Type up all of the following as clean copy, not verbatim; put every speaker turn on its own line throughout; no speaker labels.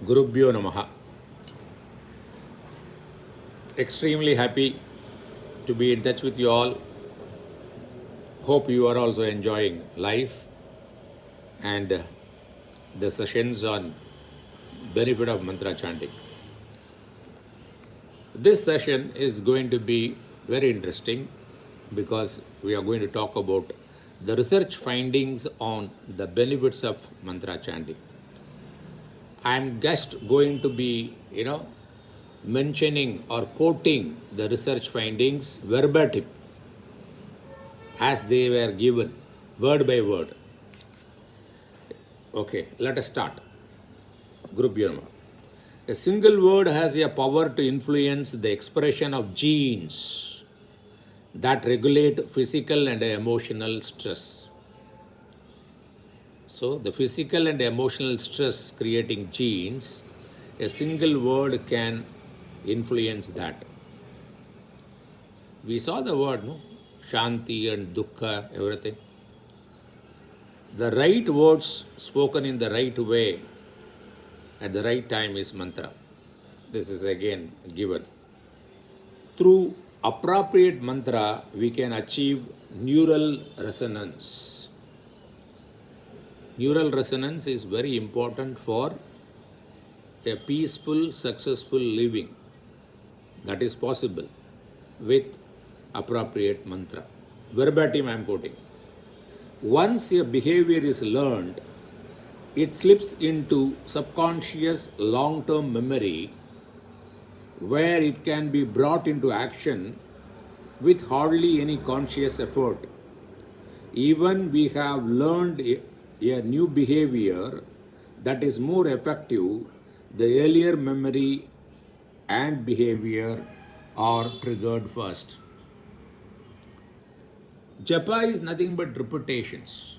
Gurubhyo Namaha. Extremely happy to be in touch with you all. Hope you are also enjoying life and the sessions on benefit of mantra chanting. This session is going to be very interesting because we are going to talk about the research findings on the benefits of mantra chanting. I am just going to be, mentioning or quoting the research findings verbatim as they were given, word by word. Okay, let us start. Group Yama. A single word has a power to influence the expression of genes that regulate physical and emotional stress. So, the physical and emotional stress creating genes, a single word can influence that. We saw the word, no? Shanti and Dukkha, everything. The right words spoken in the right way at the right time is mantra. This is again given. Through appropriate mantra, we can achieve neural resonance. Neural resonance is very important for a peaceful, successful living. That is possible with appropriate mantra. Verbatim I am quoting. Once a behavior is learned, it slips into subconscious long-term memory where it can be brought into action with hardly any conscious effort. Even we have learned a new behavior that is more effective, the earlier memory and behavior are triggered first. Japa is nothing but repetitions,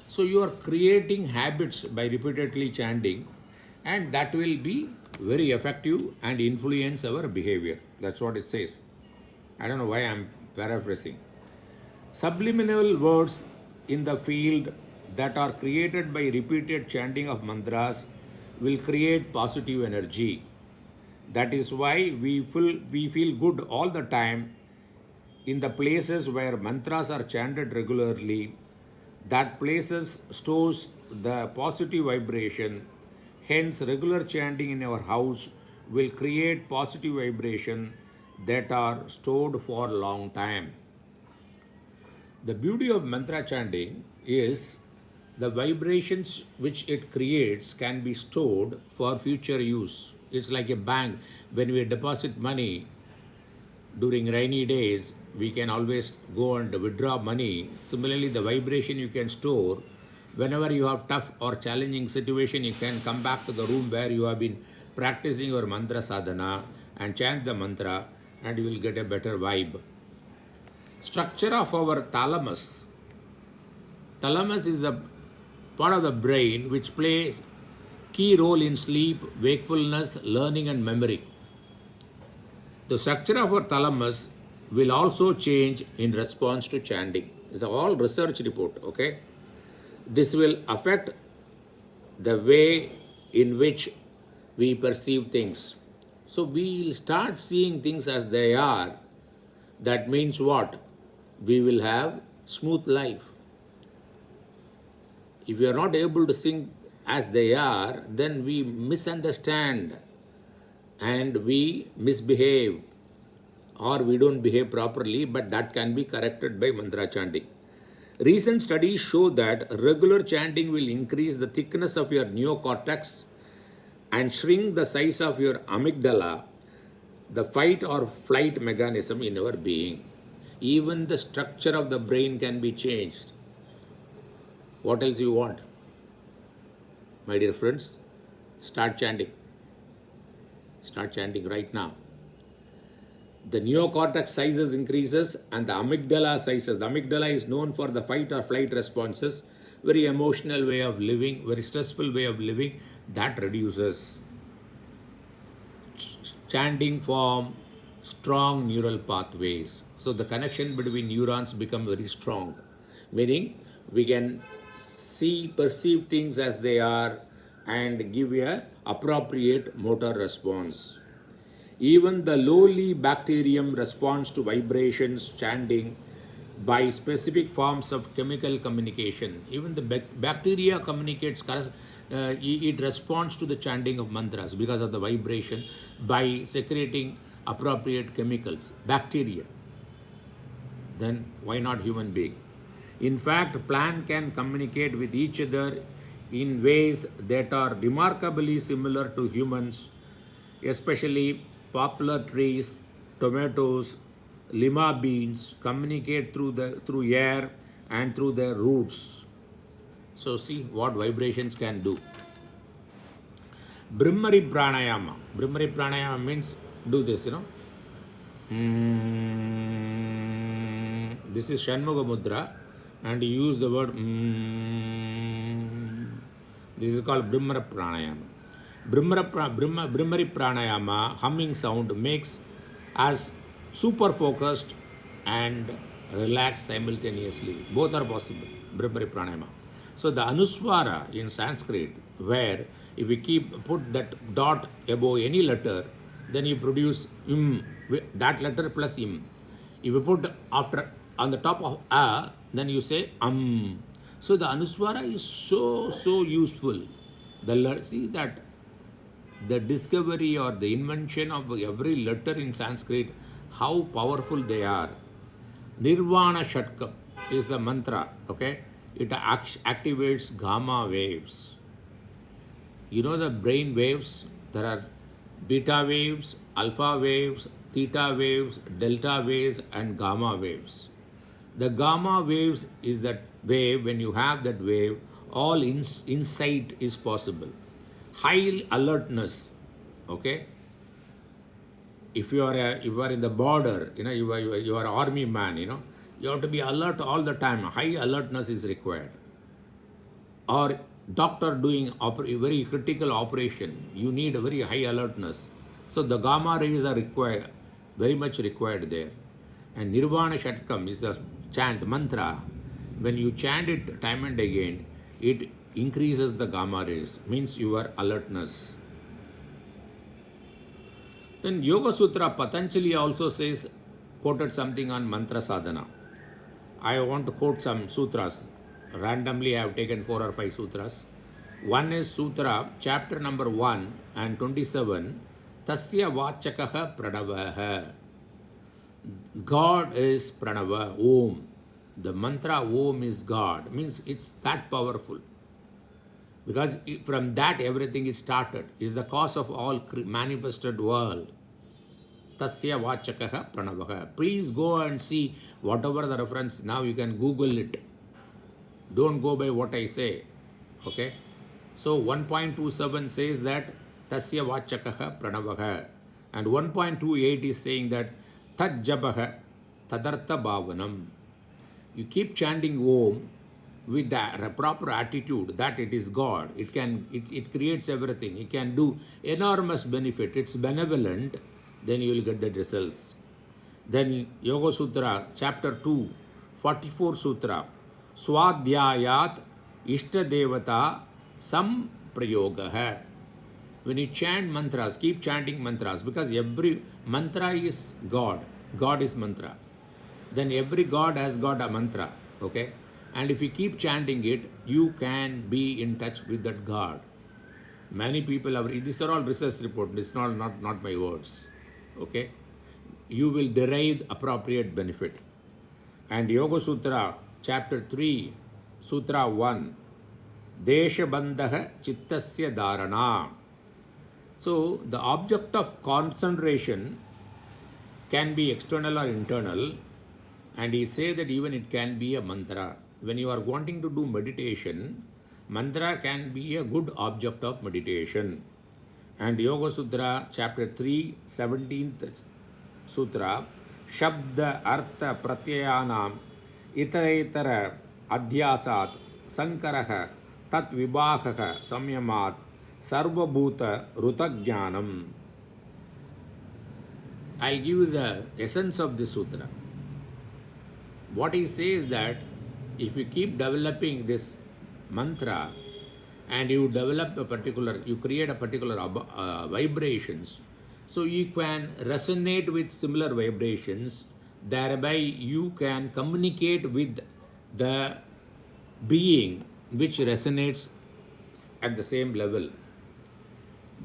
So you are creating habits by repeatedly chanting, and that will be very effective and influence our behavior. That's what it says. I don't know why I'm paraphrasing. Subliminal words in the field that are created by repeated chanting of mantras will create positive energy. That is why we feel good all the time in the places where mantras are chanted regularly. That places stores the positive vibration. Hence, regular chanting in our house will create positive vibration that are stored for a long time. The beauty of mantra chanting is the vibrations which it creates can be stored for future use. It's like a bank. When we deposit money during rainy days, we can always go and withdraw money. Similarly, the vibration you can store. Whenever you have tough or challenging situation, you can come back to the room where you have been practicing your mantra sadhana and chant the mantra, and you will get a better vibe. Structure of our thalamus. Thalamus is a part of the brain which plays key role in sleep, wakefulness, learning and memory. The structure of our thalamus will also change in response to chanting. It's all research report, okay? This will affect the way in which we perceive things. So we will start seeing things as they are. That means what? We will have smooth life. If we are not able to think as they are, then we misunderstand and we misbehave or we don't behave properly, but that can be corrected by mantra chanting. Recent studies show that regular chanting will increase the thickness of your neocortex and shrink the size of your amygdala, the fight or flight mechanism in our being. Even the structure of the brain can be changed. What else you want? My dear friends, start chanting. Start chanting right now. The neocortex sizes increases and the amygdala sizes. The amygdala is known for the fight or flight responses, very emotional way of living, very stressful way of living, that reduces. Chanting form strong neural pathways. So the connection between neurons become very strong, meaning we can perceive things as they are and give a appropriate motor response. Even the lowly bacterium responds to vibrations chanting by specific forms of chemical communication. Even the bacteria communicates, it responds to the chanting of mantras because of the vibration by secreting appropriate chemicals. Bacteria. Then why not human being? In fact, plant can communicate with each other in ways that are remarkably similar to humans, especially poplar trees, tomatoes, lima beans communicate through air and through their roots. So see what vibrations can do. Brahmari pranayama. Brahmari pranayama means do this. This is Shanmuga Mudra, and you use the word. This is called Brahmara Pranayama. Brahmari Pranayama, humming sound, makes us super focused and relaxed simultaneously. Both are possible. Brahmari Pranayama. So the Anuswara in Sanskrit, where if we put that dot above any letter, then you produce im, that letter plus im. If you put after on the top of a, then you say So the Anuswara is so useful. See that the discovery or the invention of every letter in Sanskrit, how powerful they are. Nirvana Shatkam is the mantra, okay? It activates gamma waves. You know the brain waves? There are beta waves, alpha waves, theta waves, delta waves, and gamma waves. The gamma waves is that wave, when you have that wave, all insight is possible. High alertness, okay? If you are in the border, you are army man, you have to be alert all the time. High alertness is required. Or doctor doing very critical operation, you need a very high alertness. So the gamma rays are required, very much required there. And Nirvana Shatkam is a chant, mantra. When you chant it time and again, it increases the gamma rays, means your alertness. Then Yoga Sutra Patanjali also says, quoted something on mantra sadhana. I want to quote some sutras. Randomly I have taken 4 or 5 sutras. One is Sutra, chapter number 1 and 27. Tasya Vachakaha Pranavaha. God is Pranava, Om. The mantra Om is God. Means it's that powerful. Because from that everything is started. It's the cause of all manifested world. Tasya Vachakaha Pranavaha. Please go and see whatever the reference. Now you can Google it. Don't go by what I say. Okay? So 1.27 says that Tasya Vachakaha Pranavaha. And 1.28 is saying that Tajjabaha Tadartha Bhavanam. You keep chanting Om with the proper attitude that it is God. It creates everything. It can do enormous benefit. It's benevolent. Then you will get the results. Then Yoga Sutra, chapter 2, 44 Sutra. Swadhyayat Ishta Devata Samprayogaha. When you chant mantras, keep chanting mantras, because every mantra is God. God is mantra. Then every God has got a mantra. Okay? And if you keep chanting it, you can be in touch with that God. Many people have, these are all research reports, it's not my words. Okay? You will derive appropriate benefit. And Yoga Sutra, chapter 3, Sutra 1, Deshabandhaha Chittasya Dharana. So, the object of concentration can be external or internal, and he say that even it can be a mantra. When you are wanting to do meditation, mantra can be a good object of meditation. And Yoga Sutra, chapter 3, 17th Sutra, Shabda Artha Pratyayanam Itaretara Adhyasat Sankaraha Tat Vibhakaha Samyamat Sarvabhuta Rutagyanam. I'll give you the essence of this sutra. What he says is that if you keep developing this mantra, and you develop a particular, you create a particular vibrations. So you can resonate with similar vibrations, thereby you can communicate with the being which resonates at the same level.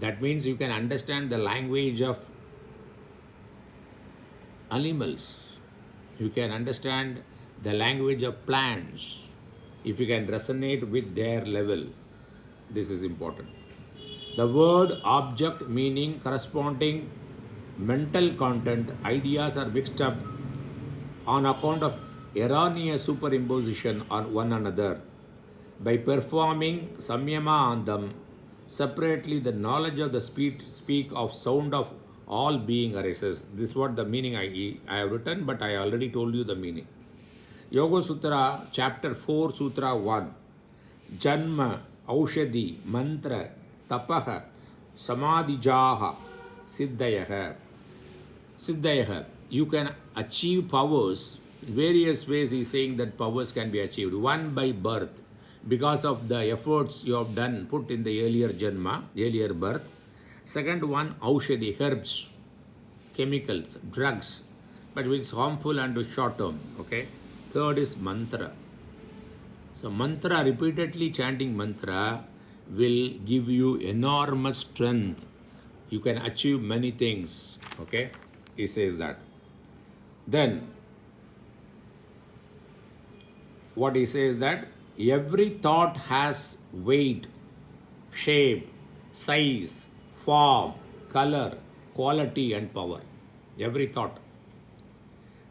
That means you can understand the language of animals. You can understand the language of plants if you can resonate with their level. This is important. The word, object, meaning, corresponding mental content, ideas are mixed up on account of erroneous superimposition on one another. By performing samyama on them separately, the knowledge of the speak of sound of all being arises. This is what the meaning I have written, but I already told you the meaning. Yoga Sutra, chapter 4, Sutra 1. Janma, Aushadhi, Mantra, Tapaha, Samadhijaha, Siddhayaha. Siddhayaha. You can achieve powers. Various ways he is saying that powers can be achieved. One by birth, because of the efforts you have done, put in the earlier janma, earlier birth. Second one, Aushadhi, herbs, chemicals, drugs, but which is harmful and short term. Okay. Third is mantra. So mantra, repeatedly chanting mantra will give you enormous strength. You can achieve many things. Okay, he says that. Then what he says that every thought has weight, shape, size, form, color, quality and power. Every thought.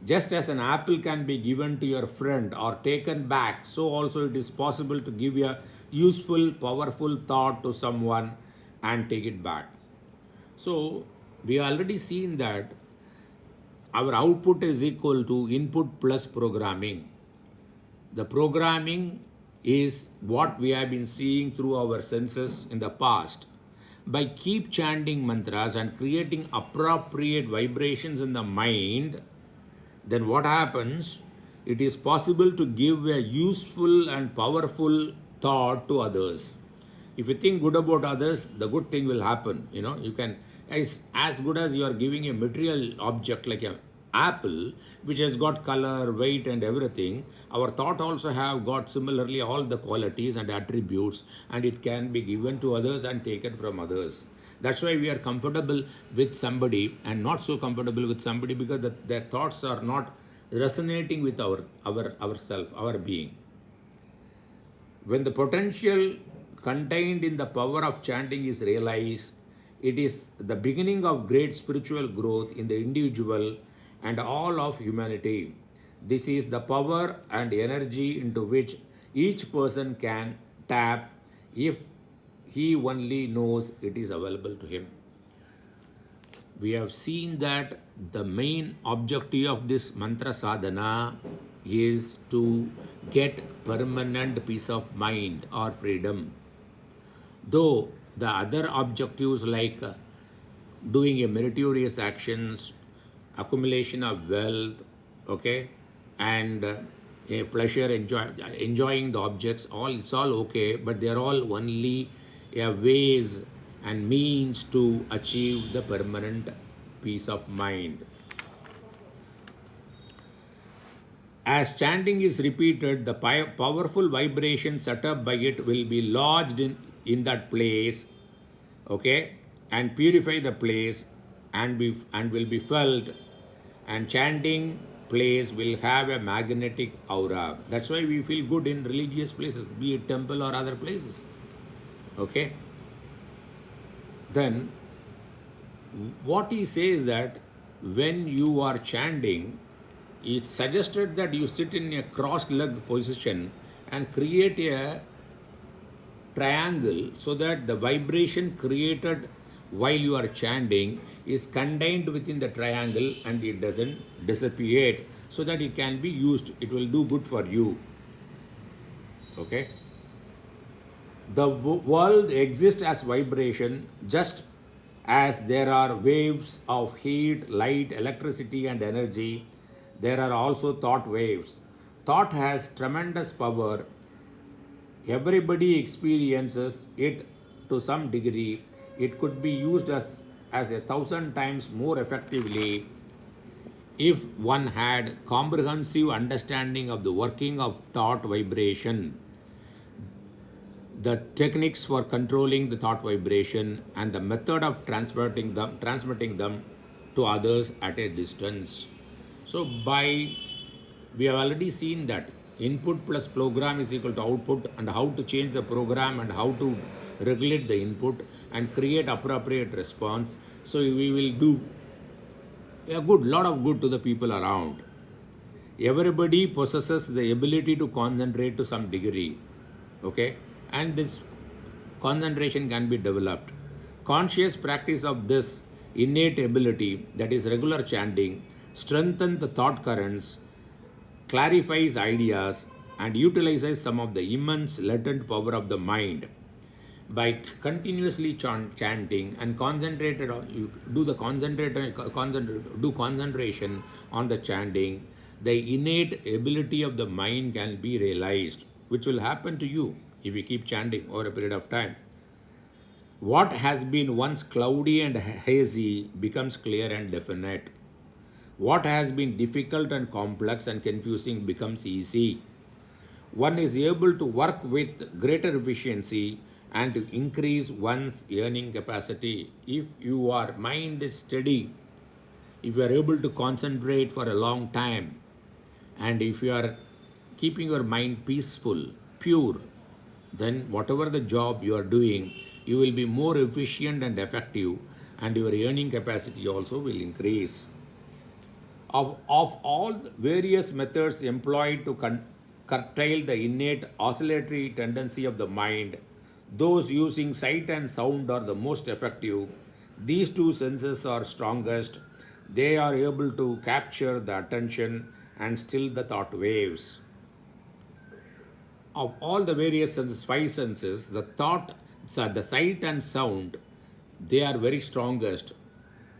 Just as an apple can be given to your friend or taken back, so also it is possible to give a useful, powerful thought to someone and take it back. So we already seen that our output is equal to input plus programming. The programming is what we have been seeing through our senses in the past. By keep chanting mantras and creating appropriate vibrations in the mind, then what happens? It is possible to give a useful and powerful thought to others. If you think good about others, the good thing will happen. You can, as good as you are giving a material object like an apple, which has got color, weight and everything, our thought also have got similarly all the qualities and attributes, and it can be given to others and taken from others. That's why we are comfortable with somebody and not so comfortable with somebody, because their thoughts are not resonating with ourself, our being. When the potential contained in the power of chanting is realized, it is the beginning of great spiritual growth in the individual and all of humanity. This is the power and energy into which each person can tap if he only knows it is available to him. We have seen that the main objective of this mantra sadhana is to get permanent peace of mind or freedom. Though the other objectives like doing a meritorious actions, accumulation of wealth, okay, and a pleasure, enjoying the objects, it's all okay, but they are all only ways and means to achieve the permanent peace of mind. As chanting is repeated, the powerful vibration set up by it will be lodged in that place, okay, and purify the place and will be felt, and chanting place will have a magnetic aura. That's why we feel good in religious places, be it temple or other places. Okay. Then what he says that when you are chanting, it's suggested that you sit in a cross-legged position and create a triangle so that the vibration created while you are chanting is contained within the triangle and it doesn't dissipate, so that it can be used. It will do good for you. Okay. The world exists as vibration, just as there are waves of heat, light, electricity and energy. There are also thought waves. Thought has tremendous power Everybody experiences it to some degree. It could be used as 1,000 times more effectively if one had comprehensive understanding of the working of thought vibration, the techniques for controlling the thought vibration, and the method of transmitting them to others at a distance. So we have already seen that input plus program is equal to output, and how to change the program and how to regulate the input and create appropriate response. So we will do a good lot of good to the people around. Everybody possesses the ability to concentrate to some degree, okay, and this concentration can be developed. Conscious practice of this innate ability, that is regular chanting, strengthens the thought currents, clarifies ideas, and utilizes some of the immense latent power of the mind. By continuously chanting and concentrated on, you do the do concentration on the chanting, the innate ability of the mind can be realized, which will happen to you if you keep chanting over a period of time. What has been once cloudy and hazy becomes clear and definite. What has been difficult and complex and confusing becomes easy. One is able to work with greater efficiency and to increase one's earning capacity. If your mind is steady, if you are able to concentrate for a long time, and if you are keeping your mind peaceful, pure, then whatever the job you are doing, you will be more efficient and effective, and your earning capacity also will increase. Of all the various methods employed to curtail the innate oscillatory tendency of the mind, those using sight and sound are the most effective. These two senses are strongest. They are able to capture the attention and still the thought waves. Of all the various senses, five senses, the sight and sound, they are very strongest,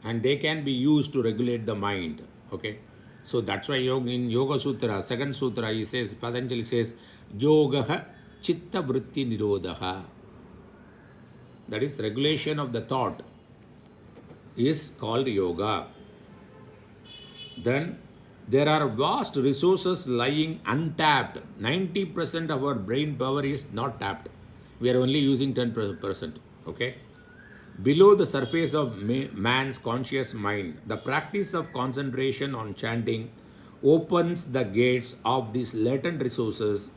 and they can be used to regulate the mind. Okay, so that's why in Yoga Sutra, second sutra, he says, Patanjali says, Yoga Chitta Vritti Nirodha. That is, regulation of the thought is called yoga. Then there are vast resources lying untapped. 90% of our brain power is not tapped. We are only using 10%. Okay. Below the surface of man's conscious mind, the practice of concentration on chanting opens the gates of these latent resources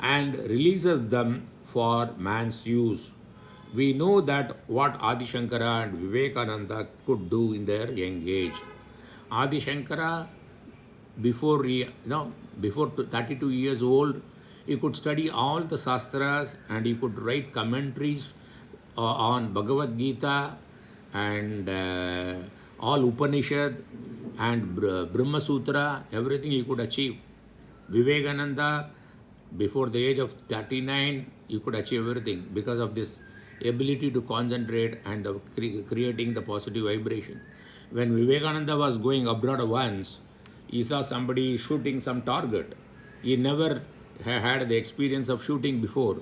and releases them for man's use. We know that what Adi Shankara and Vivekananda could do in their young age. Adi Shankara, before 32 years old, he could study all the Shastras and he could write commentaries on Bhagavad Gita and all Upanishad and Brahma Sutra, everything he could achieve. Vivekananda, before the age of 39, he could achieve everything because of this ability to concentrate and creating the positive vibration. When Vivekananda was going abroad once, he saw somebody shooting some target. He never had the experience of shooting before.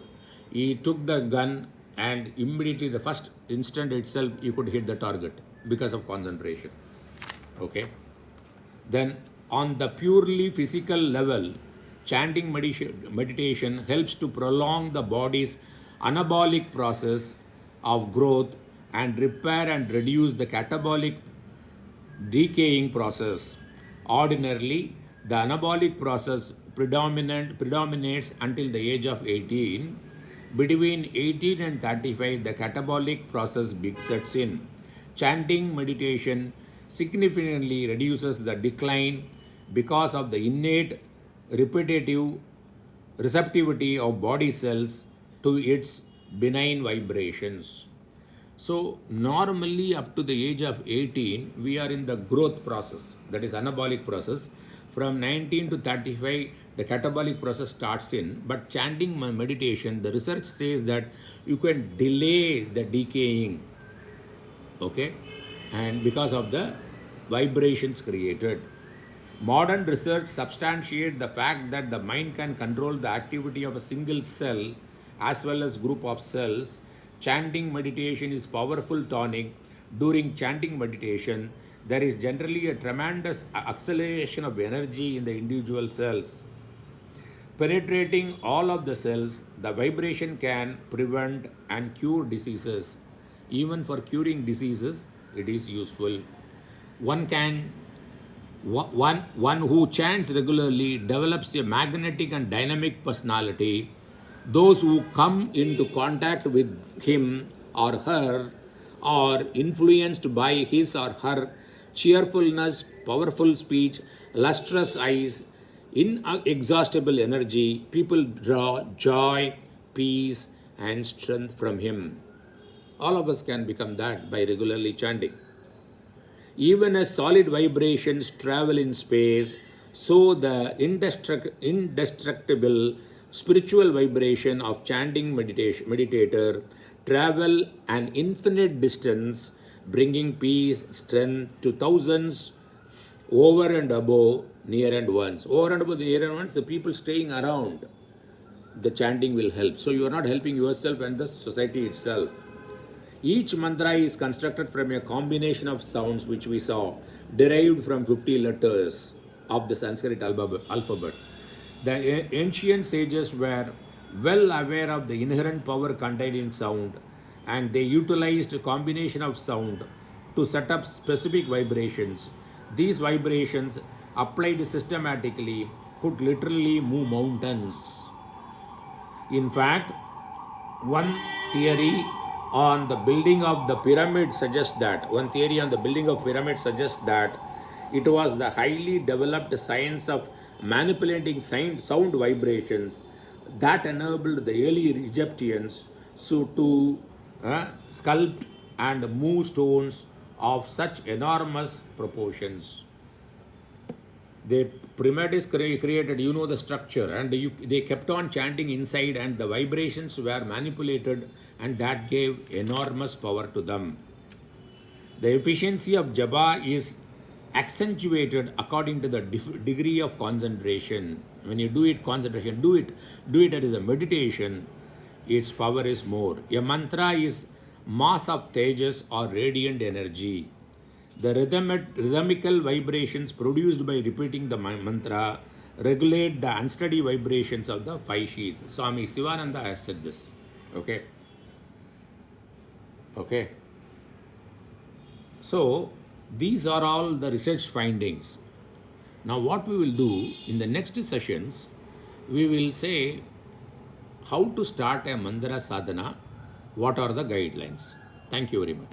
He took the gun and immediately the first instant itself he could hit the target because of concentration. Okay. Then on the purely physical level, chanting meditation helps to prolong the body's anabolic process of growth and repair and reduce the catabolic decaying process. Ordinarily, the anabolic process predominates until the age of 18. Between 18 and 35, the catabolic process sets in. Chanting meditation significantly reduces the decline because of the innate repetitive receptivity of body cells to its benign vibrations. So normally up to the age of 18, we are in the growth process, that is anabolic process. From 19 to 35, the catabolic process starts in, but chanting meditation, the research says that you can delay the decaying, okay, and because of the vibrations created. Modern research substantiates the fact that the mind can control the activity of a single cell as well as group of cells. Chanting meditation is powerful tonic. During chanting meditation, there is generally a tremendous acceleration of energy in the individual cells. Penetrating all of the cells, the vibration can prevent and cure diseases. Even for curing diseases, it is useful. One can one who chants regularly develops a magnetic and dynamic personality. Those who come into contact with him or her are influenced by his or her cheerfulness, powerful speech, lustrous eyes, inexhaustible energy. People draw joy, peace, and strength from him. All of us can become that by regularly chanting. Even as solid vibrations travel in space, so the indestructible spiritual vibration of chanting meditator travel an infinite distance, bringing peace, strength to thousands over and above near and ones. Over and above the near and ones, the people staying around the chanting will help. So you are not helping yourself and the society itself. Each mantra is constructed from a combination of sounds which we saw, derived from 50 letters of the Sanskrit alphabet. The ancient sages were well aware of the inherent power contained in sound, and they utilized a combination of sound to set up specific vibrations. These vibrations, applied systematically, could literally move mountains. In fact, one theory on the building of the pyramid suggests that it was the highly developed science of manipulating sound vibrations that enabled the early Egyptians to sculpt and move stones of such enormous proportions. The pyramids created, the structure, and they kept on chanting inside, and the vibrations were manipulated, and that gave enormous power to them. The efficiency of japa is accentuated according to the degree of concentration. When you do it, do it as a meditation, its power is more. A mantra is mass of tejas or radiant energy. The rhythmical vibrations produced by repeating the mantra regulate the unsteady vibrations of the five sheath. Swami Sivananda has said this. Okay. So these are all the research findings. Now what we will do in the next sessions, we will say how to start a mantra sadhana, what are the guidelines. Thank you very much.